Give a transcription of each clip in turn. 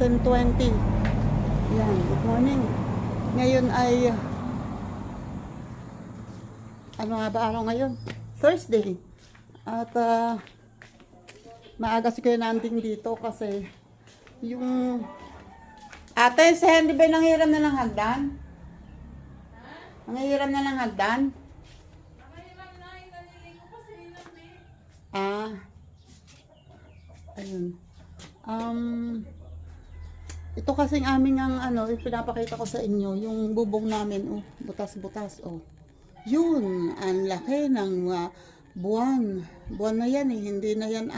10:20. Yan, good morning. Ngayon ay ano nga ba araw ngayon? Thursday. At maaga si Kuya Nanding dito kasi yung ate, si Henry ba nanghiram na ng hagdan? Nanghiram na ng hagdan? Ayun. Ito kasing aming ang pinapakita ko sa inyo, yung bubong namin, butas-butas, Yun, ang laki ng buwan. Buwan na yan hindi na yan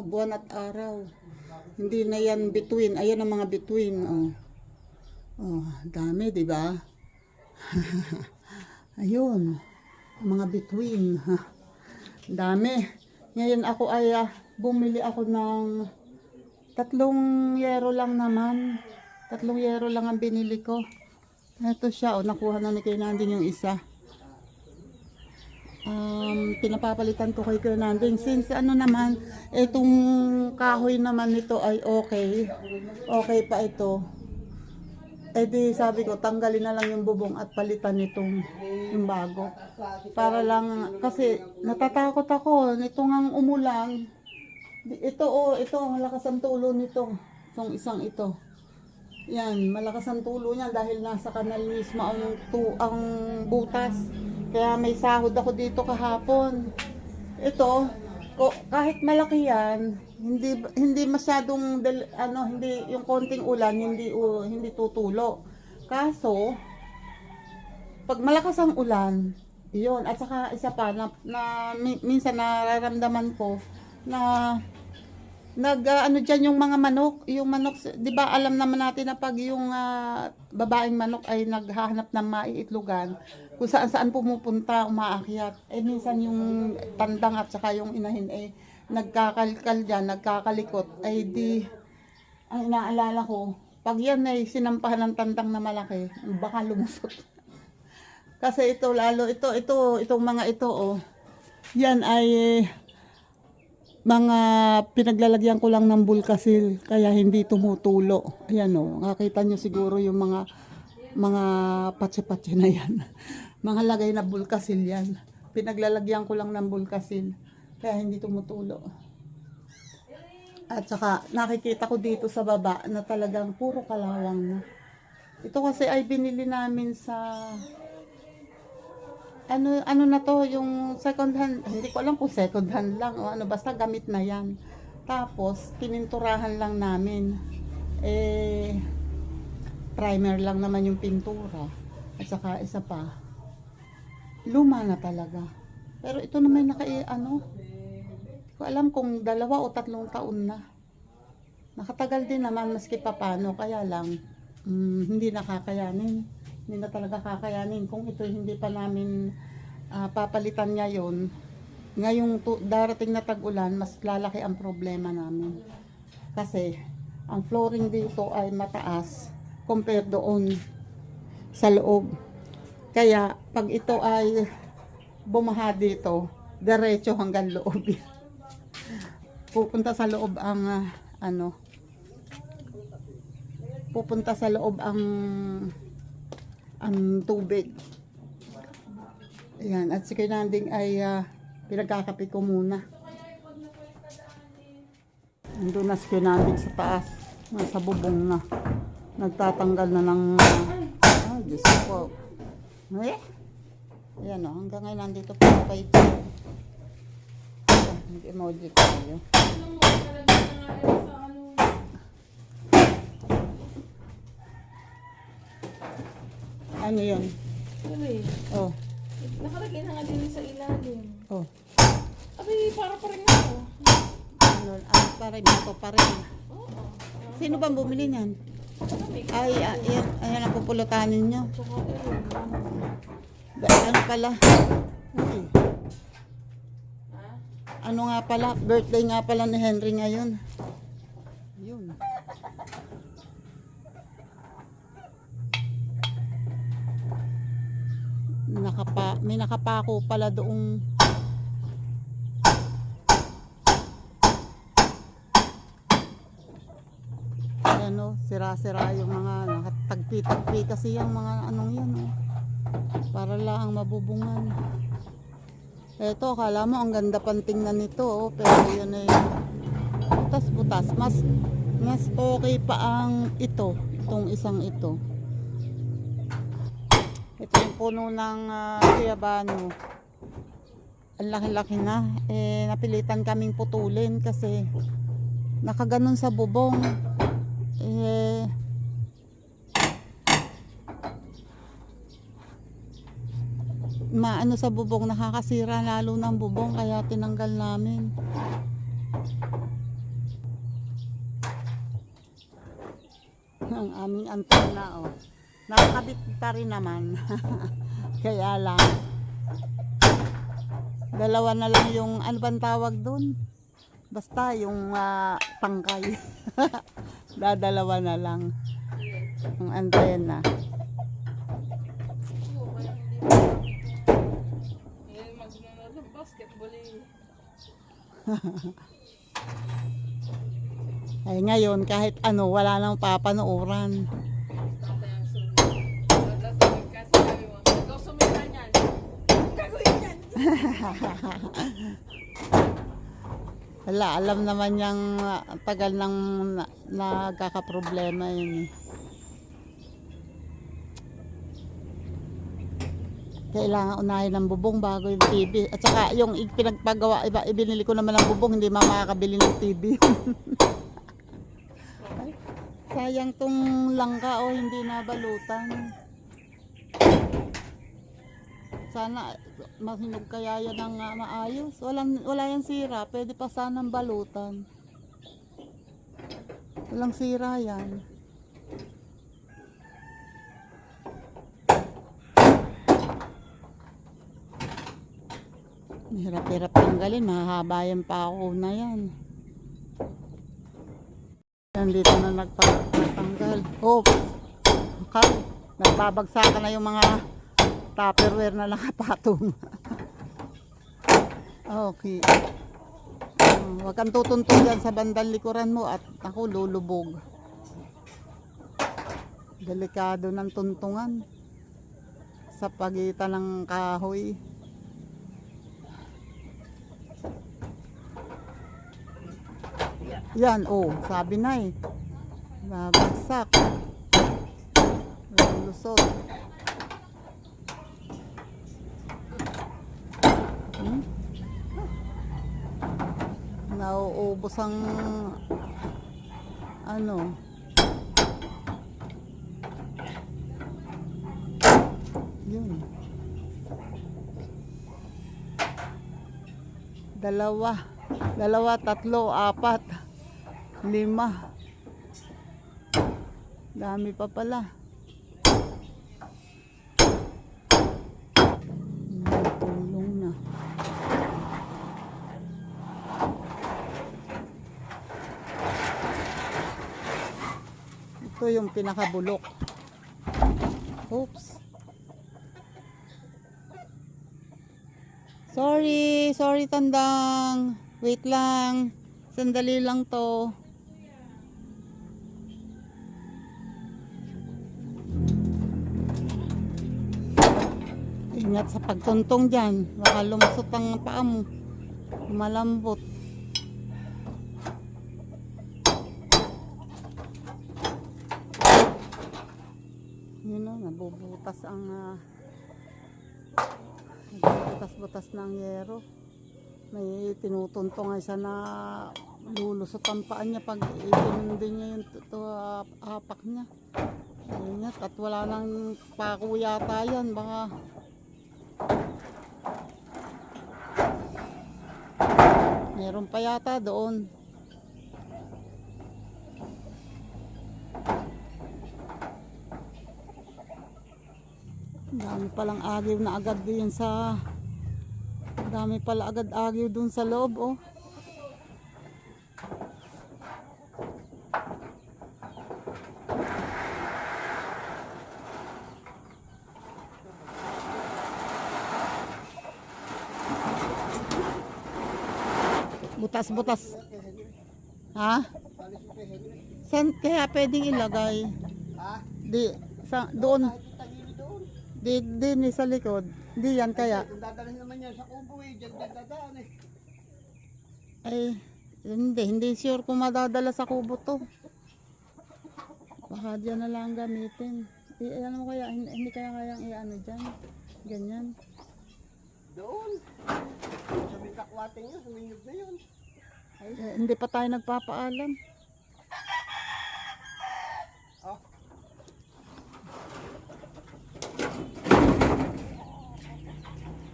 buwan at araw. Hindi na yan between, ayan ang mga between, dami, di ba? Ayun, mga between, dami. Ngayon ako ay bumili ako ng 3 yero lang naman. 3 yero lang ang binili ko. Ito siya, nakuha na ni Kuya Nanding yung isa. Pinapapalitan ko kay Kuya Nanding. Since naman, itong kahoy naman nito ay okay. Okay pa ito. Eh di sabi ko, tanggalin na lang yung bubong at palitan nitong yung bago. Para lang, kasi natatakot ako, nitong ang umulan. Ito malakas ang tulo nito. Itong isang ito. Yan, malakas ang tulo niya dahil nasa kanal mismo ang butas. Kaya may sahod ako dito kahapon. Ito, kahit malaki yan, hindi masyadong hindi yung konting ulan hindi tutulo. Kaso pag malakas ang ulan, iyon, at saka isa pa na minsan nararamdaman ko na diyan yung mga manok, 'di ba alam naman natin na pag yung babaeng manok ay naghahanap ng maiitlogan, kung saan pumupunta, umaakyat. Minsan yung tandang at saka yung inahin nagkakalkal diyan, nagkakalikot. Ang inaalala ko, pag yan ay sinampahan ng tandang na malaki, baka lumusot. Kasi itong mga ito, yan ay mga pinaglalagyan ko lang ng bulkasil kaya hindi tumutulo. Ayan nakita nyo siguro yung mga patse-patse na yan. Mga lagay na bulkasil yan. Pinaglalagyan ko lang ng bulkasil kaya hindi tumutulo. At saka nakikita ko dito sa baba na talagang puro kalawang na. Ito kasi ay binili namin sa ano na to, yung second hand, hindi ko alam kung second hand lang o basta gamit na yan. Tapos pininturahan lang namin, primer lang naman yung pintura, at saka isa pa, luma na talaga. Pero ito naman hindi ko alam kung 2 o 3 taon na. Nakatagal din naman maski papano, kaya lang hindi nakakayanin. Hindi na talaga kakayanin. Kung ito hindi pa namin papalitan ngayon, ngayong darating na tag-ulan, mas lalaki ang problema namin. Kasi ang flooring dito ay mataas compared doon sa loob. Kaya pag ito ay bumaha dito, diretso hanggang loob. Pupunta sa loob ang pupunta sa loob ang tubig. Ayan, at si Kuya Nanding ay pinagkakape ko muna. Nandun na si Kuya Nanding sa taas, nasa bubong na, nagtatanggal na ng Diyos ko. Ayan hanggang ngayon nandito pa kayo. Mag-emoji tayo. Ano yun? Nakalagay na nga din sa ilalim. Abay, para pa rin ako. Pa rin. Sino bang bumili niyan? Ayan ang pupulutanin nyo. Ano pala? Ano nga pala? Birthday nga pala ni Henry ngayon. Yun. May nakapako pala doong Ayan o, sira-sira yung mga nakatagpi-tagpi kasi yung mga anong yan o. Para lang mabubungan. Eto, akala mo ang ganda pang tingnan nito oh, pero yun ay butas-butas. Mas okay pa ang itong isang ito. Ito yung puno ng Guyabano. Ang laki-laki na. Napilitan kaming putulin kasi nakaganon sa bubong. Maano sa bubong, nakakasira lalo ng bubong, kaya tinanggal namin. Ang aming antena oh. Nakakabit pa rin naman. Kaya lang dalawa na lang yung ano bang tawag doon? Basta yung tangkay. Dadalawa na lang ang antena. Magnanood ng basketball eh. Ay ngayon kahit ano wala nang papanooran. Wala, alam naman niyang tagal nang nagkakaproblema yun eh. Kailangan unahin ng bubong bago yung TV. At saka yung pinagpagawa, ibinili ko naman ng bubong, hindi makakabili ng TV. Sayang tong langka o hindi nabalutan. Sana mahinog kaya yan ng maayos. Wala yan sira, pwede pa sanang balutan. Walang sira yan. Hirap-hirap tanggalin, mahahaba yung pako na yan. Nandito na nagpatanggal. Oh, nagbabagsakan na yung mga tupperware na nakapatong. Okay. Huwag kang tutuntun dyan sa bandang likuran mo at ako lulubog. Delikado ng tuntungan sa pagitan ng kahoy. Yan, oh, sabi na eh. Babagsak. Lulusot. Nauubos ang ano. Yun. Dalawa, tatlo, apat, 5. Dami pa pala. Tulong na. Ito yung pinakabulok. Oops. Sorry tandang. Wait lang. Sandali lang to. Ingat sa pagtuntong dyan. Baka lumusot ang paa mo. Malambot. Yun o, nabubutas ang butas-butas ng yero. May tinutuntong isa na lulusot ang paa niya pag itinindi niya yung hapak niya. Ingat at wala nang pako yata yan. Baka meron pa yata doon. Dami palang agyo na agad din sa dami pala agad agyo dun sa loob oh. Butas-butas. Ha? Saan kaya pwedeng ilagay? Ha? Di, doon. Kahit yung tagili doon. Di sa likod. Di yan kaya. Kung dadalhin naman yan sa kubo eh, dyan dadaan eh. Ay, hindi sure kung madadala sa kubo to. Baka dyan na lang gamitin. Ano kaya, hindi kaya kayang i-ano dyan. Ganyan. Doon. Sa may kakwating yun, suminyog na yun. Hindi pa tayo nagpapaalam. Oh.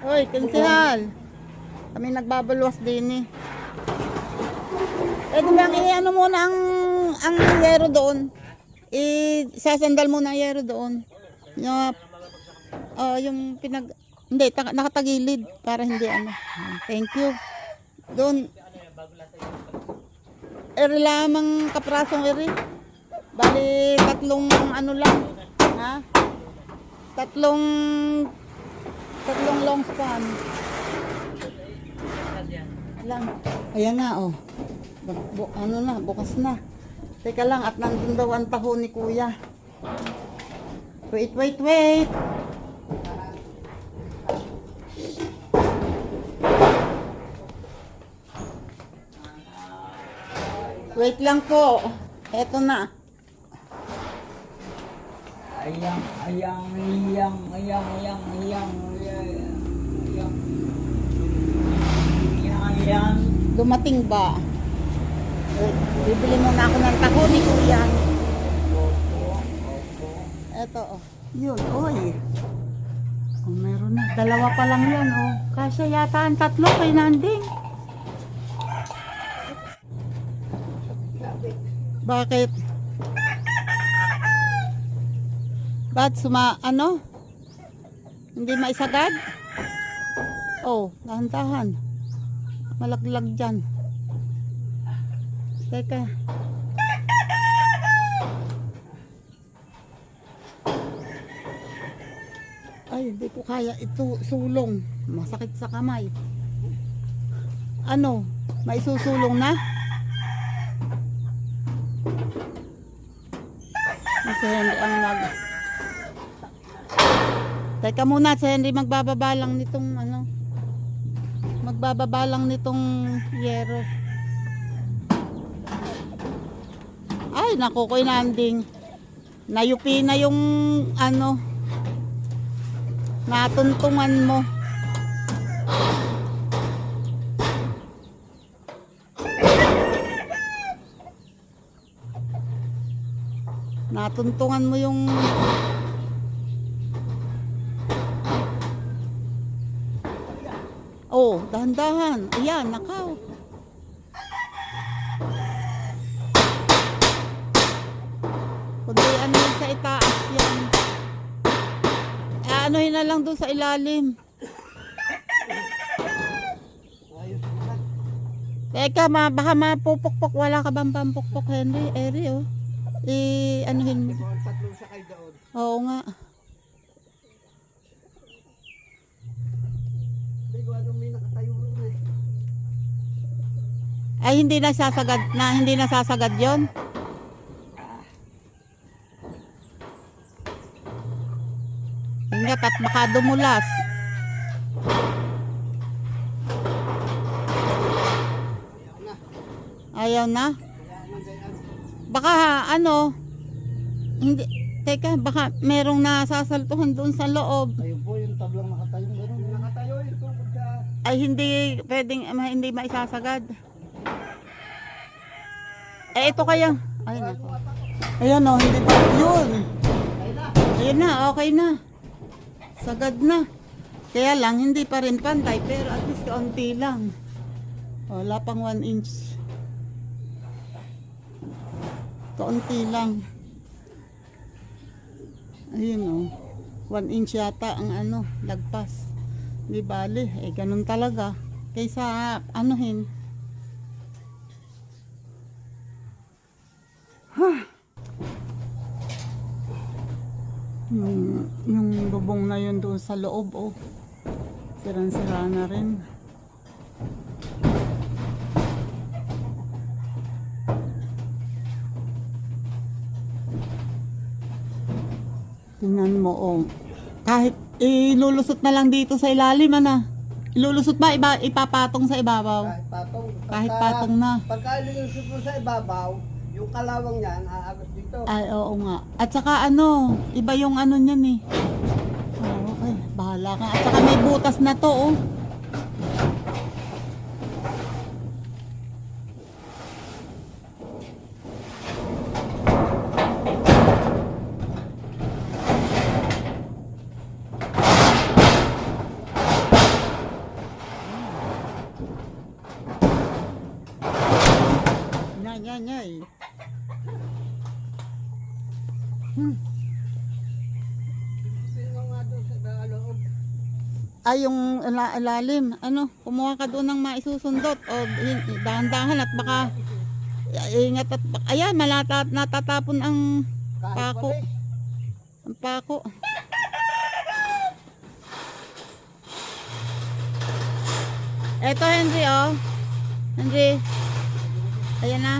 Hoy, konsehal. Kami nagbabalwas din eh. Pwede bang i-ano muna ang yero doon? Sasandal muna ang yero doon. Yung hindi, nakatagilid para hindi ano. Thank you. Doon. Eri lamang kaprasong eri. Bali, tatlong ano lang. Ha? Tatlong long span. Lang. Ayan na, oh. Ano na, bukas na. Teka lang, at nandun daw ang taho ni kuya. Wait. Wait lang po. Eto na. Ayang. Dumating ba? Bibili muna ako ng taho ni kuya. Eto, oh. Yun, oy. Oh, meron na. Dalawa pa lang yan, oh. Kasya yata ang tatlo kay Nanding. Bakit? Ba't ano? Hindi maisagad? Oh, dahan-dahan. Malaglag dyan. Teka. Ay, hindi ko kaya ito sulong. Masakit sa kamay. Ano? May susulong na? Si Henry ang Teka muna, si Henry magbababalang nitong ano. Magbababalang nitong yero. Ay, naku, Kuya Nanding. Nayupi na yung ano. Natuntungan mo. Natuntungan mo yung oh, dahan-dahan. Ayan, nakaw. Kundi ano yun sa itaas yan. Anuhin na lang doon sa ilalim. Teka, baka mapupukpok. Wala ka bang pampukpok, Henry? Eri, oh. Anuhin mo. Tatlong sakay doon. Oo nga. Hindi ko ano may nakatayo rin eh. Ay, hindi nasasagad yon. Ingat at baka dumulas. Ayaw na. Baka ano, hindi, teka, baka merong nasasaltuhan doon sa loob. Ayun po yung tablang nakatayo. Nakatayo yung tungkol sa... Ay, hindi pwedeng, hindi maisasagad. Ito kaya. Ay, nako. Ayan o, hindi pa. Yun. Ayun na, okay na. Sagad na. Kaya lang, hindi pa rin pantay, pero at least kaunti lang. Wala pang 1 inch. Kaunti lang. Ayun o. 1 inch yata ang ano, lagpas. Di bali, ganun talaga. Kaysa anuhin. Yung bubong na yun doon sa loob, oh. Sirang-sira na rin. Tingnan mo, oh. Kahit ilulusot na lang dito sa ilalim, ano? Ilulusot ba? Ipapatong sa ibabaw? Kahit patong. Kahit patong na. Pagka ilusot mo sa ibabaw, yung kalawang niyan, aagos dito. Ay, oo nga. At saka ano, iba yung ano niyan eh. Oh, okay, bahala ka. At saka may butas na to, oh. Nyay. Sino nga doon sa loob? Ay, yung ilalim. Ano, kumuha ka doon ng maisusundot. O, dahan-dahan at baka ingat at baka, ayan, natatapon ang Kahit pako. pati. Ang pako. Eto, Henry, oh. Henry. Ayan na.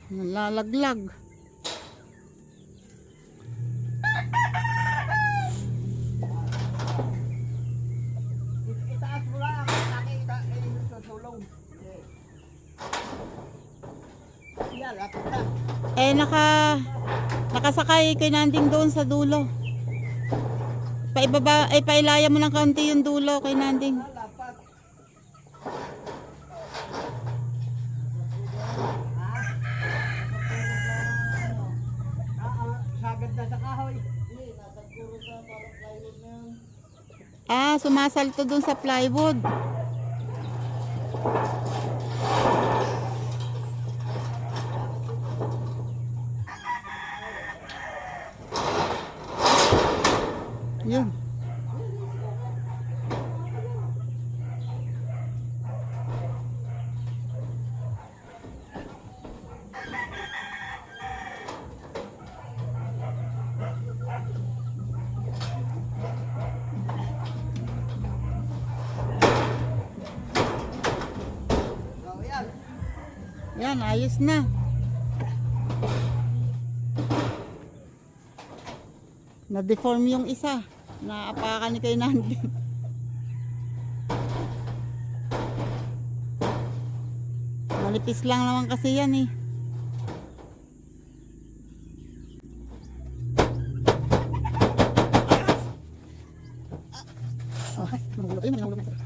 Nalalaglag. Itaas mo lang. Nakita. Susulong. Yan, lapit na. Eh, nakasakay kay Nanding doon sa dulo. Paibaba, ay pailaya mo ng kaunti yung dulo kay Nanding. Lapat. Sagad na sa kahoy. Ah, sumasalto doon sa plywood. Yun. Oh, yan. Yan, ayos na. Na-deform yung isa. Naapakan ni kay Nanding. Malipis lang naman kasi yan eh. Oh, mahulog. Ayun, mahulog na.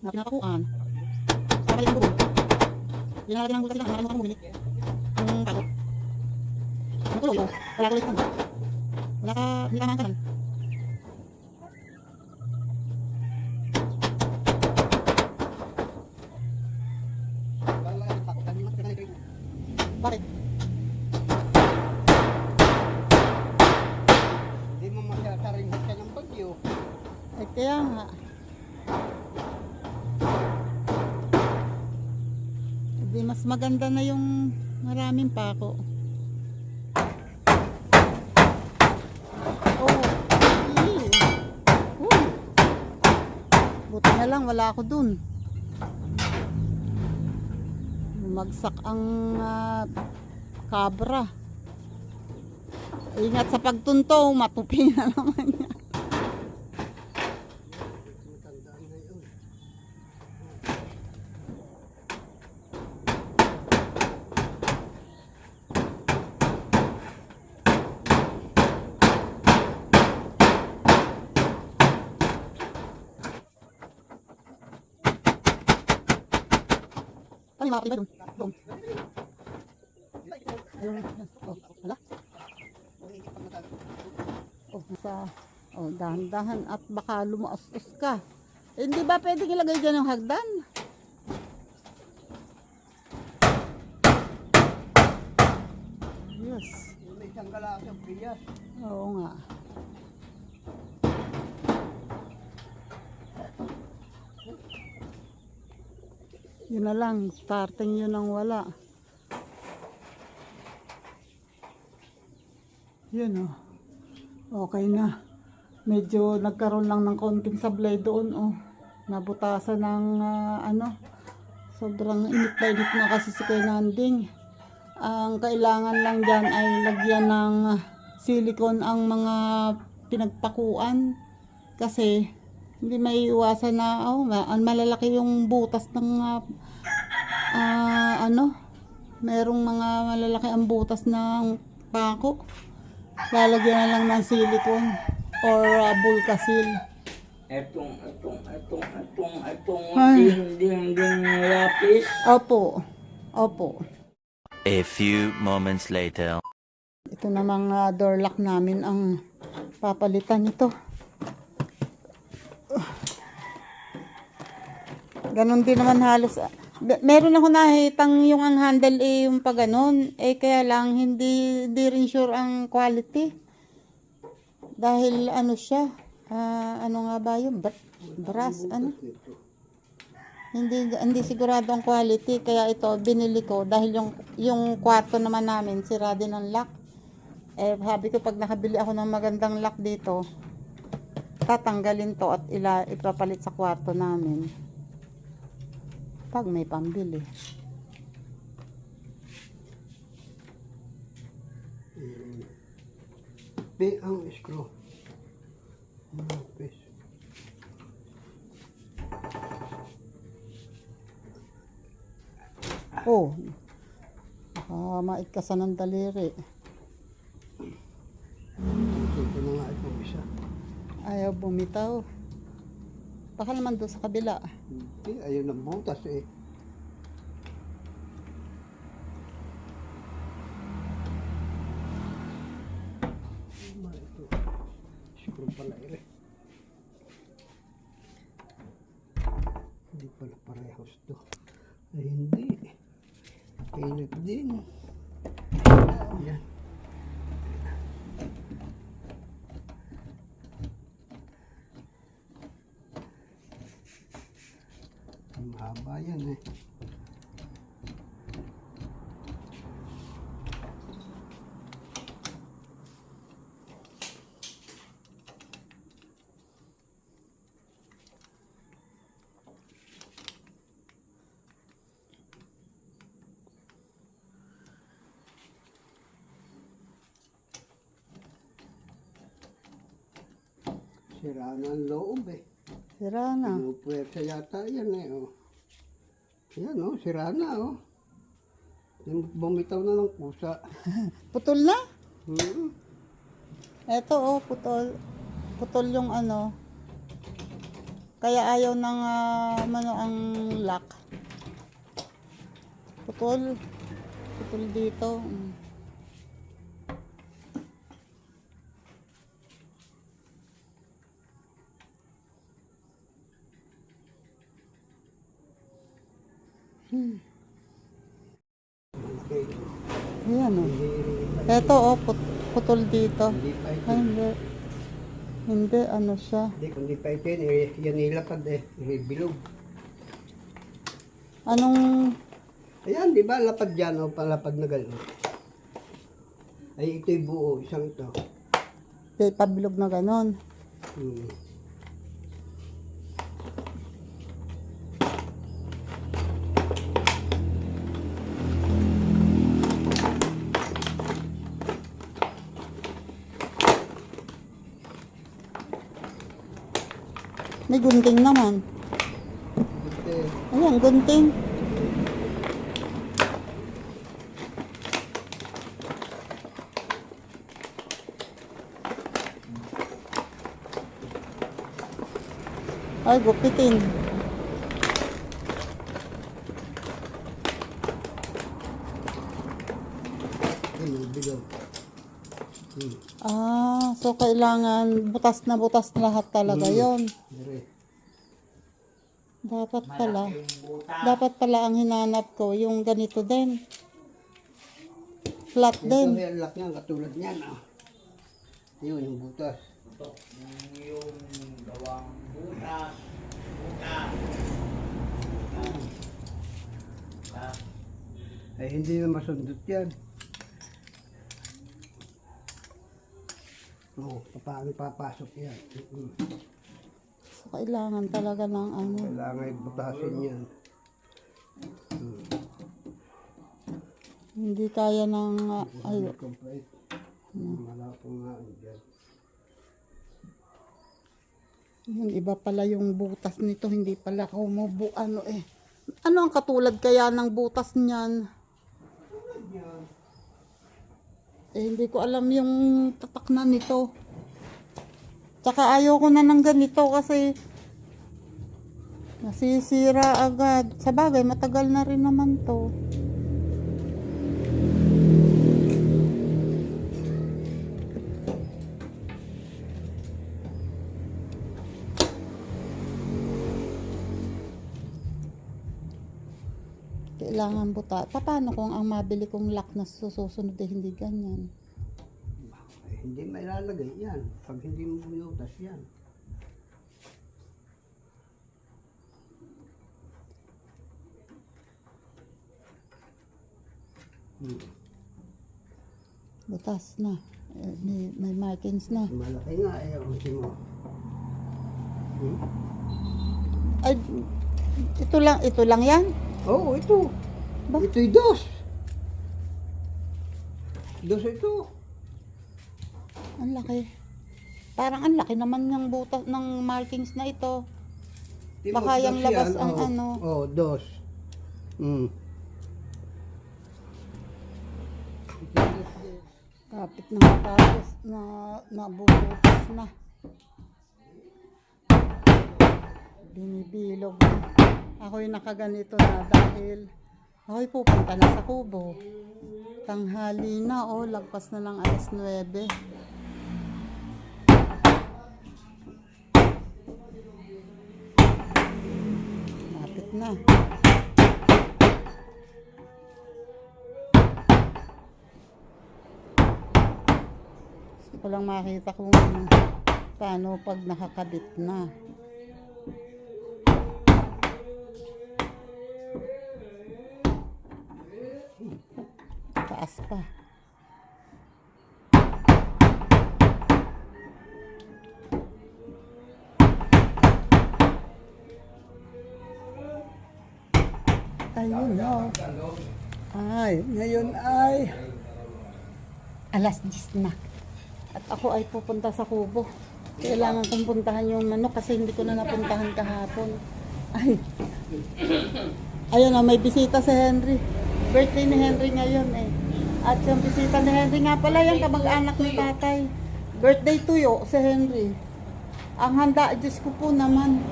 Napinapakuan. Para yung bubog. Hindi na natin ang butas sila. Ano bumili? Ang takot. Ang tuloy. Wala tuloy ka. Wala ka. Hindi ka maangkanan. Bakit? Hindi mo masasaringhit ka ng bagyo. Eh kaya nga. Di mas maganda na yung maraming pako. Oh. Buti na lang wala ako dun. Bumagsak ang kabra. Ingat sa pagtunto, matupi na naman yan. Matandaan na yun. Ano yung mga iba dun? Doon. Ayun. Oh, wala. Oh, nasa, oh, dahan-dahan at baka lumaos-os ka. Eh, hindi ba pwedeng ilagay dyan yung hagdan? Yes. May isang galasang bigas. Oo nga. Yun na lang, starting yun ang wala. Yun oh. Okay na. Medyo nagkaroon lang ng konting sablay doon oh. Nabutasan ng ano, Sobrang init na kasi si Kuya Nanding. Ang kailangan lang dyan ay lagyan ng silicone ang mga pinagpakuan. Kasi hindi may iwasan na malalaki yung butas ng merong mga malalaki ang butas ng pako. Lalagyan na lang ng silicone or Bulkasil. Etong Ay. ding lapis. Opo. A few moments later. Ito namang door lock namin ang papalitan nito. Ganon din naman halos. Meron ako nakitang yung ang handle yung pag ganon. Kaya lang hindi rin sure ang quality. Dahil ano siya. Ano nga ba yun? Brass, ano? Hindi sigurado ang quality. Kaya ito, binili ko. Dahil yung kwarto naman namin, sira din ang lock. Sabi ko, pag nakabili ako ng magandang lock dito, tatanggalin to at ipapalit sa kwarto namin. Pag may pambili. Ang screw. Pes. Maitkasan ng daliri. Ito na nga ito isa. Ayaw bumitaw. Baka naman doon sa kabila. Hindi, ayaw ng butas eh. Ito. Screw pala eh. Hindi pala parehas to. Ay hindi. Kainit din. Yan. Mahaba yan eh. Sira na ang loob eh. Sira na. Pinupuwersa yata yan eh. Oh. Yan oh, sira na oh. Bumitaw na ng kusa. Putol na? Hmm. Eto putol. Putol yung ano. Kaya ayaw ng ang lock. Putol. Putol dito. Malaki. Ayan Eto putol dito. Hindi pa ito. Ay, hindi. Hindi, ano siya. Hindi, kundi pa ito yun. Yan nilapad eh. Bilog. Anong, Ayan, di ba? Lapad dyan o palapad na gano'n. Ay, ito'y buo. Isang ito. pabilog na ganon. Hmm. May gunting naman. Ito, Ayan, gunting. Ay, gupitin. yung bilog. Hmm. So kailangan butas na lahat talaga yon. Dire. Dapat pala ang hinanap ko, yung ganito din. Flat Ito din. yung lock niyan, katulad niyan. Ah. Yun, yung butas. Yung gawang butas. Ay, hindi na masundot yan. Oo, paano papasok yan? So kailangan talaga ng ano. Kailangan ibutasin yan. Hindi kaya ng, ay, Complete. Wala po nga dyan. yun, iba pala yung butas nito, hindi pala kumubo, ano eh. Ano ang katulad kaya ng butas niyan? Eh, hindi ko alam yung tatak na nito. Tsaka ayoko na ng ganito kasi nasisira agad. Sa bagay, matagal na rin naman to. Kailangan buta. Paano kung ang mabili kong lock na susunod eh, hindi ganyan? Hindi may lalagay yan. Pag hindi mo binutas yan. Butas na. Eh, may markings na. Malaki nga eh. Kasi mo. Ay, ito lang yan? Oo, ito. Ba? Ito'y dos. Dos ito. Ang laki. Parang ang laki naman ng butas ng markings na ito. Baka yung labas ang ano. Oo, dos. Kapit na matapos na nabubutas na. Binibilog na. Ako'y nakaganito na dahil ako'y pupunta na sa kubo. Tanghali na, lagpas na lang alas 9. Kapit na. Gusto ko lang makita kung paano pag nakakabit na. Taas pa. Ayun na. Ay, ngayon ay alas 10 na. At ako ay pupunta sa kubo. Kailangan kong puntahan yung manok kasi hindi ko na napuntahan kahapon. Ay. Ayun na, may bisita si Henry. Birthday ni Henry ngayon eh. At yung bisita ni Henry nga pala, yung kamag-anak ni tatay. Birthday tuyo si Henry. Ang handa, Diyos ko po naman.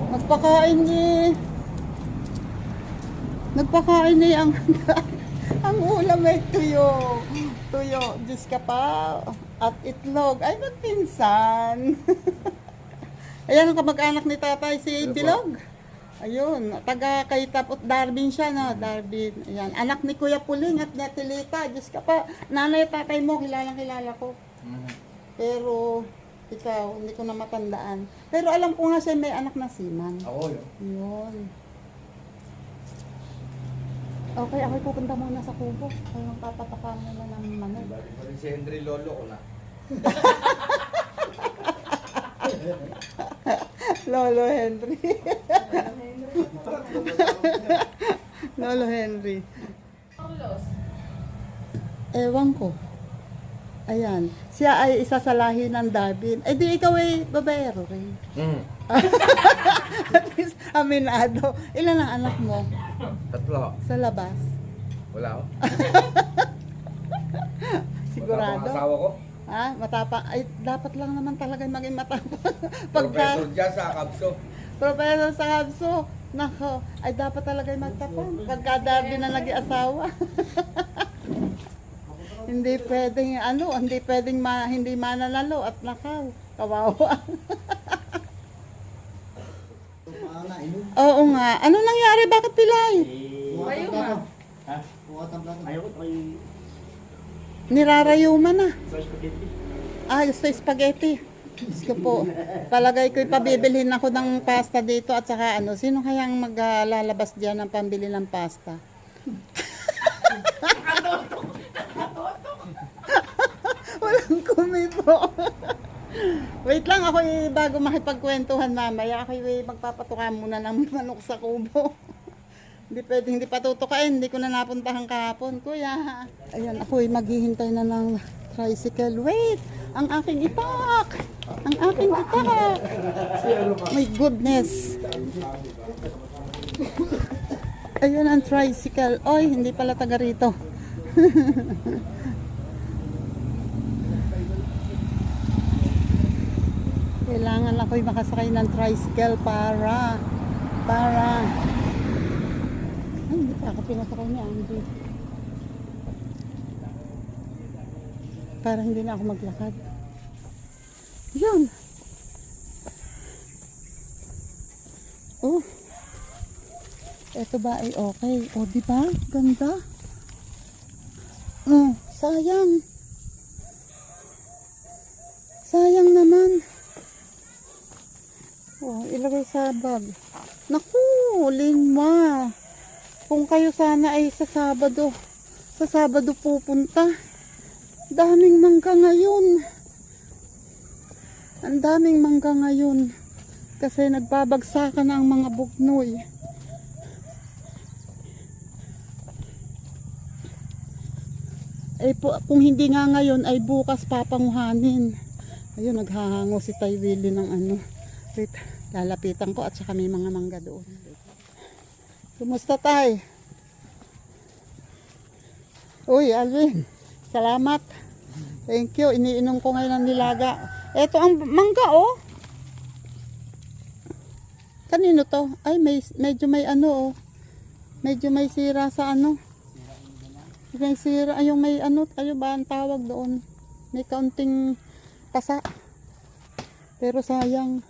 Nagpakain eh. Nagpakain eh ang handa. Ang ulam ay tuyo. Tuyo, Diyos ka pa. At itlog. Ay, magpinsan. Ayan ang kamag-anak ni tatay, si Bilog. Ayun, taga kay Tapot Darwin siya, no? Darwin. Ayan, anak ni Kuya Puling at Natilita. Diyos ka pa. Nanay at tatay mo, kilala ko. Pero, ikaw, hindi ko na matandaan. Pero alam ko nga siya may anak na siman. Ako yun. Yun. Okay, ako'y pupunta muna sa kubo. Ay, magpapataka muna ng manok. Bali pa rin si Henry Lolo ko na. Lolo Henry. Lolo Henry. Carlos. Ewan ko. Ayan. Siya ay isa sa lahi ng Darwin. Eh di ikaw ay babaero rin. At least, aminado. Ilan ang anak mo? Tatlo. Sa labas? Wala ako. Sigurado? Matapang asawa ko. Ha? Matapang? Ay, dapat lang naman talaga maging matapang. Professor dyan sa Kapso. Professor sa Habso. Nako, ay dapat talaga magtapang. Pagka Darwin na nag-asawa. Hindi pwedeng, hindi pwedeng hindi mananalo at nakaw. Kawawa. Oo nga. Ano nangyari? Bakit pilay? Bayo nga. Nirarayuma na. Gusto spaghetti. Diyos ko po. Palagay ko ipabibilhin ako ng pasta dito at saka sino kayang maglalabas diyan ng pambili ng pasta? Walang kumibo. Wait lang, ako bago makipagkwentuhan mamaya, ako magpapatuka muna ng manok sa kubo. Hindi pwedeng hindi patutukain. Hindi ko na napuntahan kahapon, kuya. Ayan, ako'y maghihintay na ng tricycle. Wait! Ang aking itak! Ang aking itak! My goodness! Ayan ang tricycle. Oy, hindi pala taga rito. Kailangan ako'y makasakay ng tricycle para ay, hindi pa ako pinasakay ni Andy. Para hindi na ako maglakad. Yun. Oh. Ito ba ay okay? Oh, di ba? Ganda. Oh, sayang. Sayang naman. Oh, ilagay sa bag. Naku, lima. Kung kayo sana ay sa Sabado pupunta. Daming mangga ngayon. Ang daming mangga ngayon. Kasi nagbabagsakan na ang mga bugnoy. Kung hindi nga ngayon ay bukas papanguhanin. Ayun, naghahango si Tay Willie ng ano. Wait, lalapitan ko at saka may mga mangga doon. Kumusta, Tay? Uy, Alvin, salamat. Thank you. Iniinom ko ngayon ng nilaga. Ito ang mangga, oh. Kanino to? Ay, medyo may ano, oh. Medyo may sira sa ano. May sira. Ay, yung may ano, tayo ba ang tawag doon? May kaunting pasa. Pero sayang.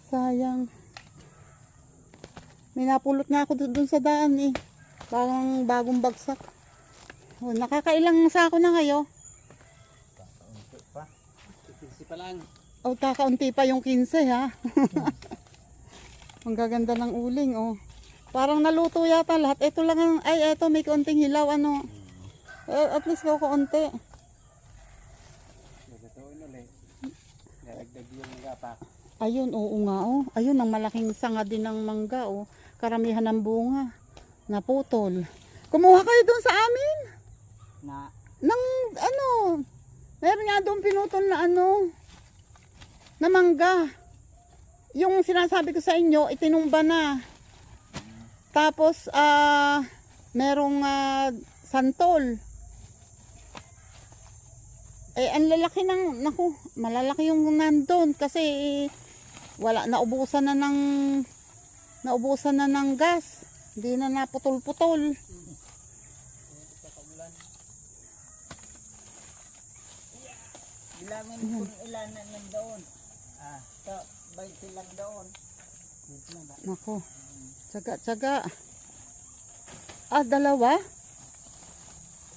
Sayang. May napulot nga ako doon sa daan eh. Parang bagong bagsak. Oh, nakakailang sako na kayo? Kakaunti pa. 15 pa lang. Oh, kakaunti pa yung 15 ha. Ang gaganda ng uling oh. Parang naluto yata lahat. Ito lang ang, ay eto may kaunting hilaw ano. At least ko kaunti. Gagawin ulit. Naragdag yung gapak. Ayun, oo nga oh. Ayun, ang malaking sanga din ng mangga oh. Karamihan ng bunga. Naputol. Kumuha kayo doon sa amin. Na? Nang ano. Meron nga doon pinutol na ano. Na mangga. Yung sinasabi ko sa inyo, itinumba na. Tapos, merong santol. Ang lalaki ng, naku, malalaki yung nandun kasi wala, naubusan na ng gas. Hindi na naputol-putol. Bilangin kung ilan na nandoon. So, 20 lang doon. Nako. Tsaga. Dalawa?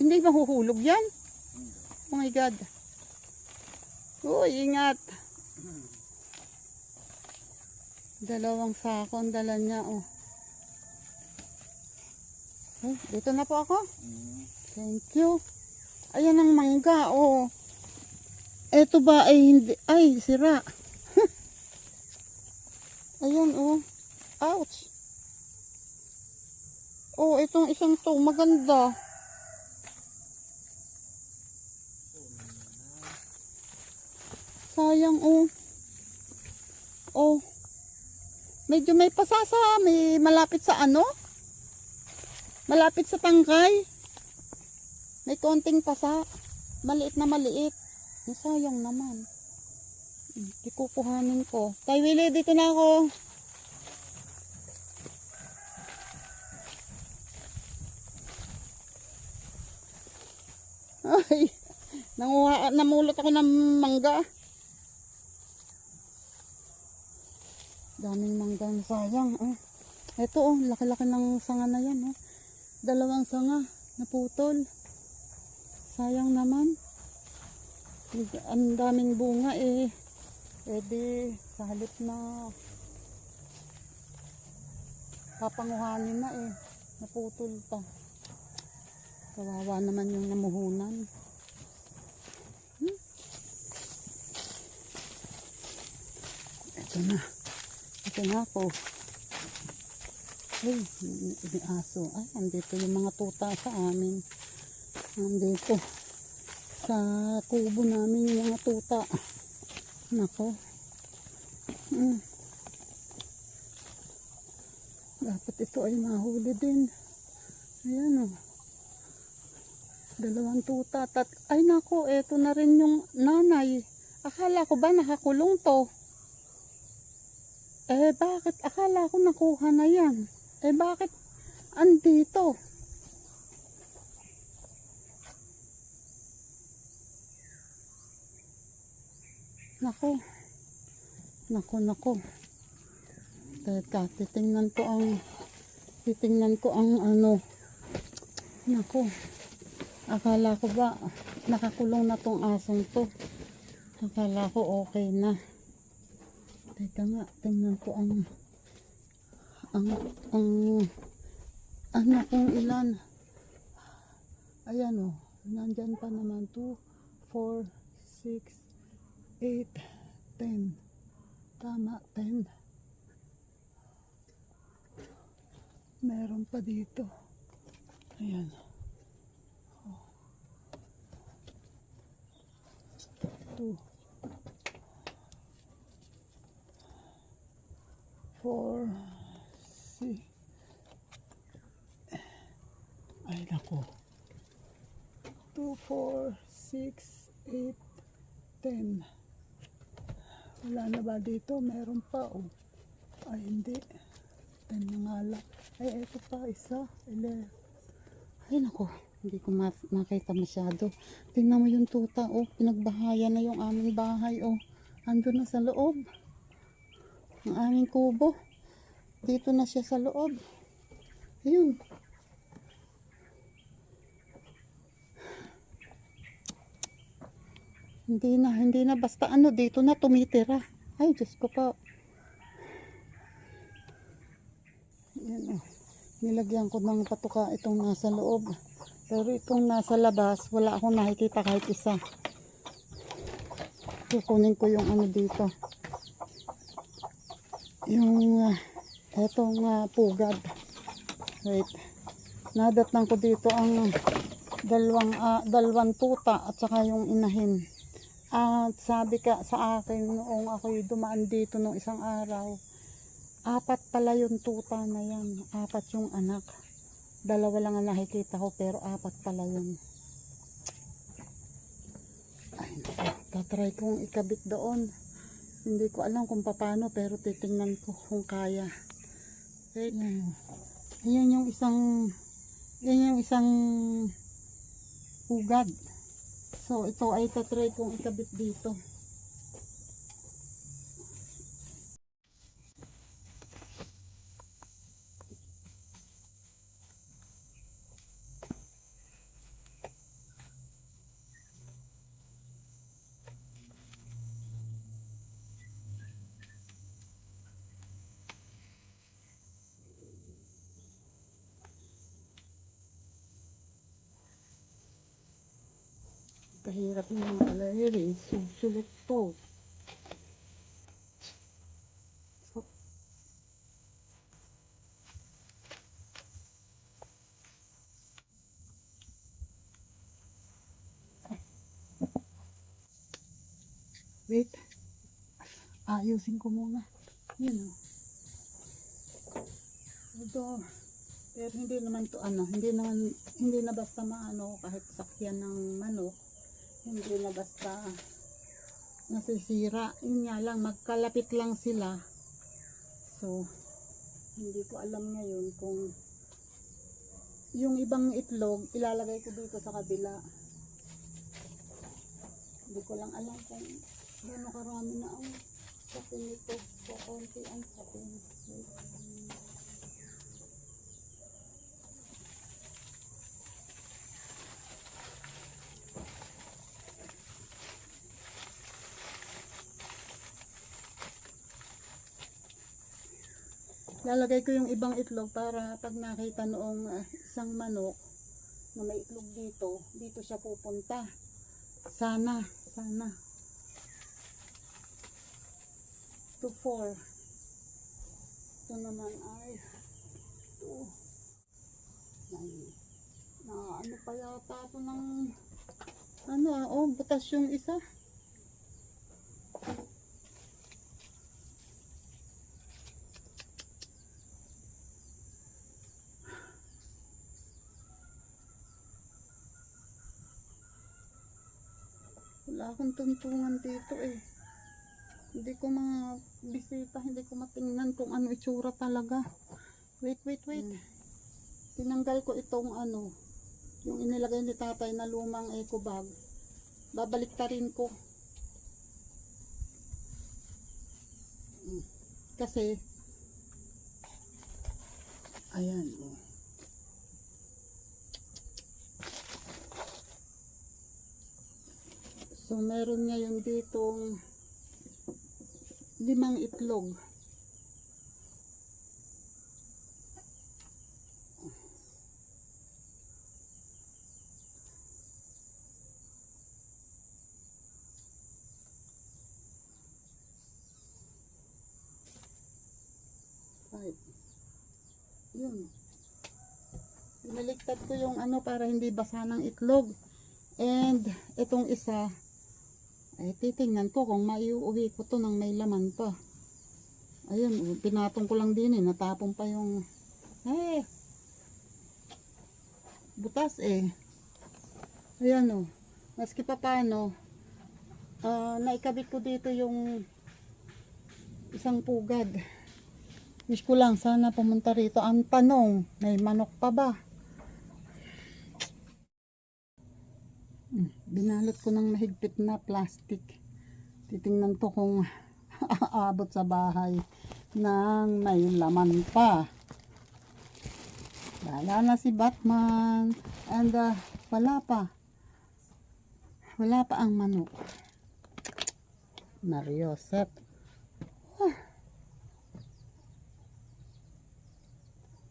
Hindi mahuhulog yan? Oh my God. Uy, ingat. Dalawang sako ang dala niya, oh. Dito na po ako. Thank you. Ayan ang mangga, oh. Ito ba ay hindi, ay sira. Ayan, oh. Ouch. Oh, itong isang to, maganda. Sayang, oh. Oh. Medyo may pasasa, may malapit sa ano? Malapit sa tangkay. May konting pasa. Maliit na maliit. Sayang naman. Ikukuhanin ko. Tay Willie, dito na ako. Ay, namulot ako ng mangga. Daming mangga, sayang. Oh. Ito oh, laki-laki ng sanga na yan. Oh. Dalawang sanga, naputol. Sayang naman. Ang daming bunga eh. Di sa halip na papanguhanin na eh. Naputol pa. Kawawa naman yung namuhunan. Ito na. Ito na po. Uy, may aso. Ay, andito yung mga tuta sa amin. Andito. Sa kubo namin yung mga tuta. Nako. Dapat ito ay mahuli din. Ayan o. 2 tuta. Ay nako, eto na rin yung nanay. Akala ko ba nakakulong to? Bakit? Akala ko nakuha na yan. Bakit andito? Nako. Nako. Teka, titingnan ko ang ano. Nako. Akala ko ba nakakulong na tong asong to. Akala ko okay na. Teka nga, tingnan ko ang ano kung ilan. Ayan o. Nandyan pa naman 2, 4, 6, 8, 10. Tama, 10. Meron pa dito. Ayan. 2, 4, 6. Ay nako. 2, 4, 6, 8, 10. Wala na ba dito? Meron pa oh. Ay hindi. 10 na nga lang. Ay eto pa isa. 11. Ay nako. Hindi ko makita masyado. Tingnan mo yung tuta oh. Pinagbahayan na yung aming bahay oh. Andun na sa loob. Ang aming kubo. Dito na siya sa loob. Ayun. Hindi na basta ano dito na tumitira. Ay Diyos ko po. Yan oh. Nilagyan ko ng patuka itong nasa loob. Pero itong nasa labas, wala akong nakikita kahit isa. Kukunin ko yung ano dito. Yung etong pugad. Wait. Nadatnan ko dito ang dalawang tuta at saka yung inahin. At sabi ka sa akin noong ako'y dumaan dito nung isang araw, 4 pala yung tuta na yan. 4 yung anak. 2 lang ang nakikita ko pero 4 pala yun. Ay, tatry kong ikabit doon. Hindi ko alam kung paano pero titingnan ko kung kaya. Okay. Yan yung isang pugad. So ito ay tatry kong ikabit dito. Kahirap yung mga alayri. Susulot to. Wait. Ayusin ko muna. Yun o. Ito. Pero hindi naman to ano. Hindi na basta maano kahit sakyan ng manok. Hindi na basta nasisira. Yun nga lang, magkalapit lang sila. So, hindi ko alam ngayon kung yung ibang itlog, ilalagay ko dito sa kabila. Hindi ko lang alam kung gano'ng karami na ang sapin nito. So, konti ang sapin. Lalagay ko yung ibang itlog para pag nakita noong isang manok na may itlog dito, dito siya pupunta. Sana. 2, 4. Ito naman ay 2, Na ano pa yata ito ng ano butas yung isa. Wala akong tuntungan dito eh. Hindi ko bisita, hindi ko matingnan kung ano itsura talaga. Wait. Tinanggal ko itong yung inilagay ni tatay na lumang eco bag. Babaliktarin ko. Kasi, ayan So, meron ngayon ditong 5 itlog. Yun. Pinaliktad ko yung para hindi basa ng itlog. And itong isa ay titingnan ko kung maiuwi ko to nang may laman pa. Ayun, pinatong ko lang din natapon pa yung butas ayan maski pa paano naikabit ko dito yung isang pugad. Wish ko lang sana pumunta rito. Ang tanong, may manok pa ba? Binalot ko ng mahigpit na plastic. Titingnan ko kung aabot sa bahay nang may laman pa. Wala na si Batman. And wala pa ang manok. Mariosep.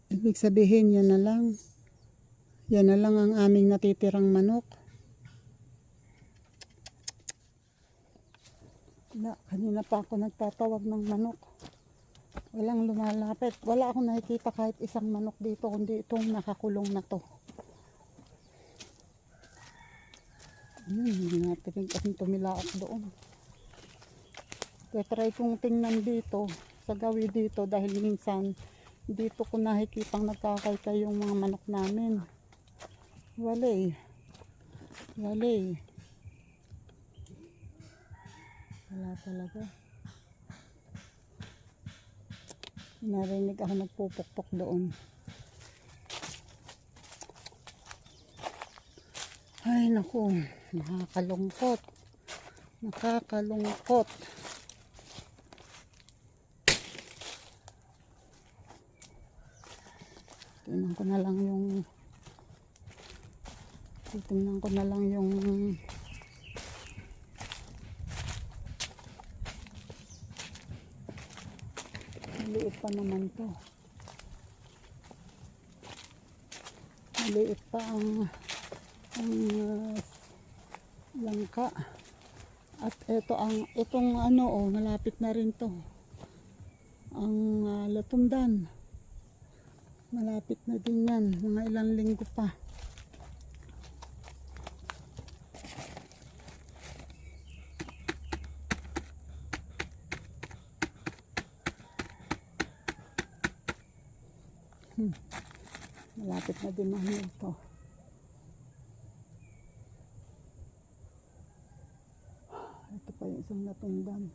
Ibig sabihin yan na lang. Yan na lang ang aming natitirang manok. Kanina pa ako nagtatawag ng manok. Walang lumalapit. Wala akong nakikita kahit isang manok dito, kundi itong nakakulong na to. Hindi natin kasing tumilaok doon. Try kong tingnan dito, sa gawi dito, dahil minsan dito ko nakikitang nagkakaykay yung mga manok namin. Wala talaga. Narinig ako nagpupukpok doon. Ay naku, nakakalungkot. Titingnan ko na lang yung maliit pa naman to. Maliit pa ang langka. At itong malapit na rin to. Ang latundan. Malapit na din yan. Mga ilang linggo pa. Malapit na din mahimig to. Ito pa yung isang natundan.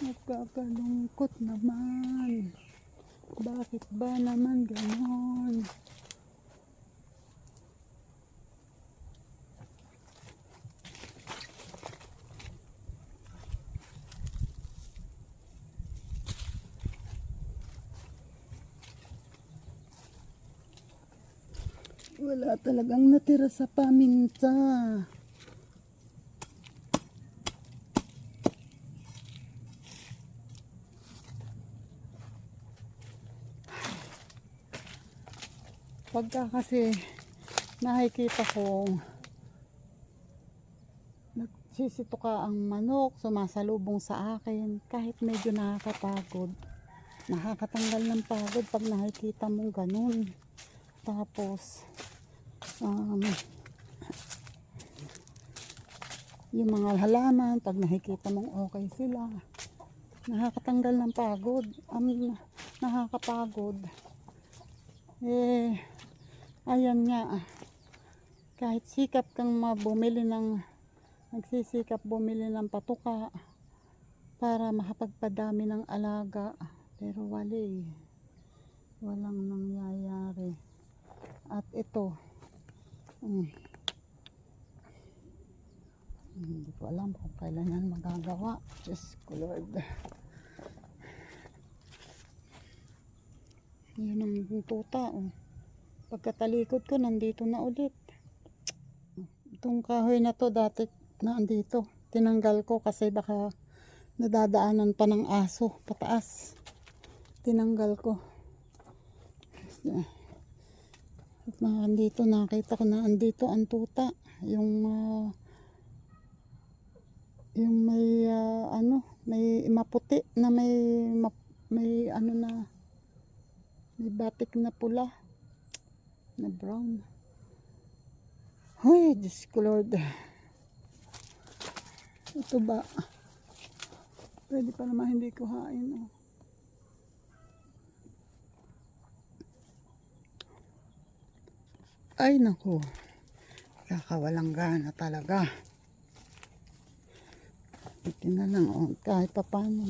Nagkakalungkot naman. Bakit ba naman ganon? Wala talagang natira sa paminta. Pagka kasi nakikita ko nagsisituka ang manok, sumasalubong sa akin, kahit medyo nakakapagod. Nakakatanggal ng pagod pag nakikita mong ganun. Tapos, yung mga halaman, pag nakikita mong okay sila, nakakatanggal ng pagod. Nakakapagod. Ayan nga, kahit sikap kang nagsisikap bumili ng patuka para makapagpadami ng alaga, pero walang nangyayari. At ito, hindi ko alam kung kailan yan magagawa. Diyos ko Lord. Yun ang tuta. Pagkatalikod ko, nandito na ulit. Itong kahoy na to dati nandito. Tinanggal ko kasi baka nadadaanan pa ng aso pataas. Tinanggal ko. At nandito, nakita ko na andito ang tuta. Yung may may maputi na may batik na pula na brown. Hoy, Diyos ko Lord. Ito ba? Pwede pa naman hindi ko hain. Ay naku. Kakawalang gana talaga. Ito na lang. Kahit pa paano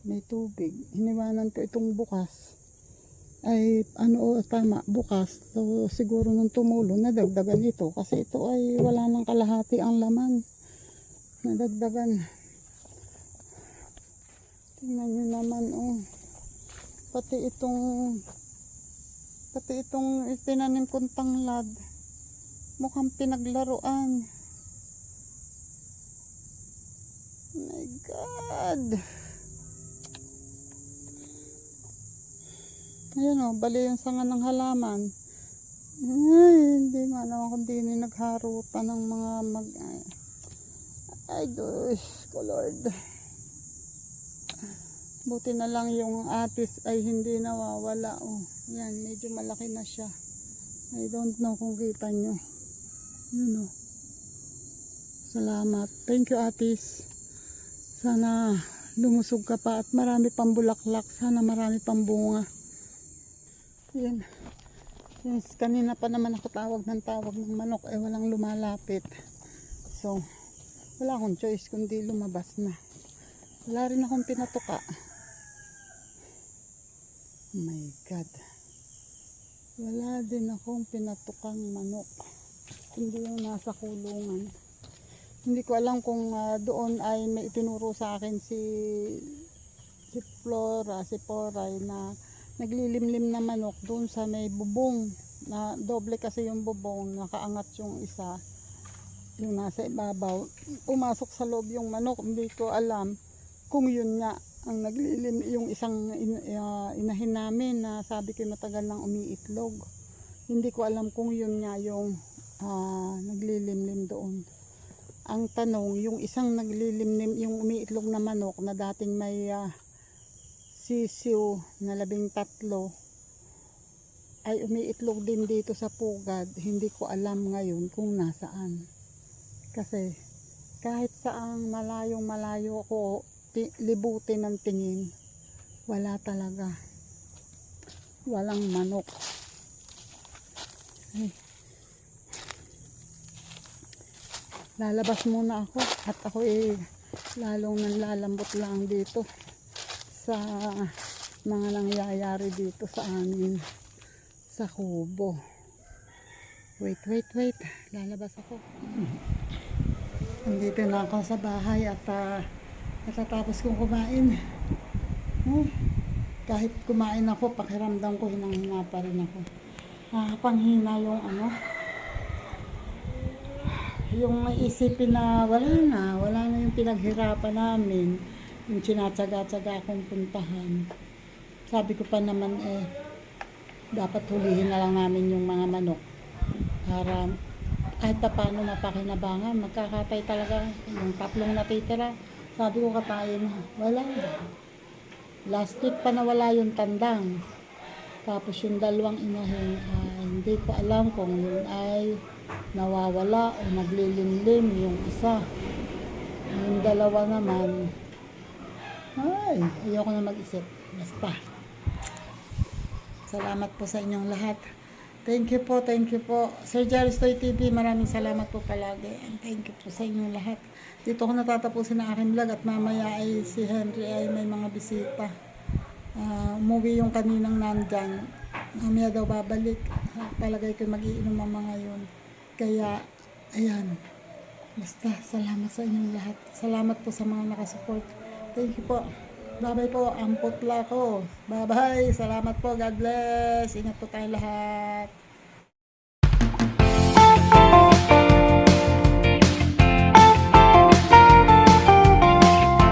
may tubig. Hiniwanan ko itong bukas. Ay tama, bukas. So siguro nung tumulo nadagdagan ito kasi ito ay wala nang kalahati ang laman. Nadagdagan. Tingnan nyo naman pati itong tinanim kong tanglad mukhang pinaglaruan. My God. Ayan bali yung sanga ng halaman. Ay, hindi nga naman kung di nagharutan ng mga ay, Diyos ko Lord. Buti na lang yung atis ay hindi nawawala. Yan, medyo malaki na siya. I don't know kung kita nyo. Yun Salamat. Thank you, atis. Sana lumusog ka pa at marami pang bulaklak. Sana marami pang bunga. Yan. Since kanina pa naman ako tawag ng manok, walang lumalapit. So, wala akong choice kundi lumabas na. Wala rin akong pinatuka. Oh my God. Wala din akong pinatukang manok. Hindi yung nasa kulungan. Hindi ko alam kung doon ay may itinuro sa akin si Poray na naglilimlim na manok doon sa may bubong na doble kasi yung bubong, nakaangat yung isa, yung nasa ibabaw, pumasok sa loob yung manok. Hindi ko alam kung yun nga ang naglilim, yung isang inahin namin na sabi ko matagal nang umiitlog. Hindi ko alam kung yun nga yung naglilimlim doon. Ang tanong, yung isang naglilimlim, yung umiitlog na manok na dating may sisiw na 13 ay umiitlog din dito sa pugad. Hindi ko alam ngayon kung nasaan. Kasi kahit saang malayo ko libutin ng tingin, wala talaga. Walang manok. Ay. Lalabas muna ako at ako lalong nanlalambot lang dito sa mga nangyayari dito sa amin sa kubo. Wait. Lalabas ako. Nandito na ako sa bahay at natatapos kong kumain. Kahit kumain ako, pakiramdam ko hinang-hina pa rin ako. Panghina yung maisipin na wala na yung pinaghirapan namin, yung sinatsaga-tsaga akong puntahan. Sabi ko pa naman dapat hulihin na lang namin yung mga manok para kahit pa paano mapakinabangan. Magkakatay talaga yung 3 natitira. Sabi ko katayin na, wala. Last week pa nawala yung tandang. Tapos yung 2 inahin, hindi ko alam kung yun ay nawawala o naglilimlim yung isa. Yung 2 naman, ay, ayoko na mag-isip. Basta. Salamat po sa inyong lahat. Thank you po, thank you po. Sir Jerry's Toy TV, maraming salamat po palagi. And thank you po sa inyong lahat. Dito ko natatapusin ang aking vlog at mamaya ay si Henry ay may mga bisita. Umuwi yung kaninang nandyan. Mamaya daw babalik. Palagay ko mag-iinom ang mga yun. Kaya, ayan. Basta, salamat sa inyong lahat. Salamat po sa mga nakasupport. Thank you po. Bye-bye po. Ang putla ko. Bye-bye. Salamat po. God bless. Ingat po tayong lahat.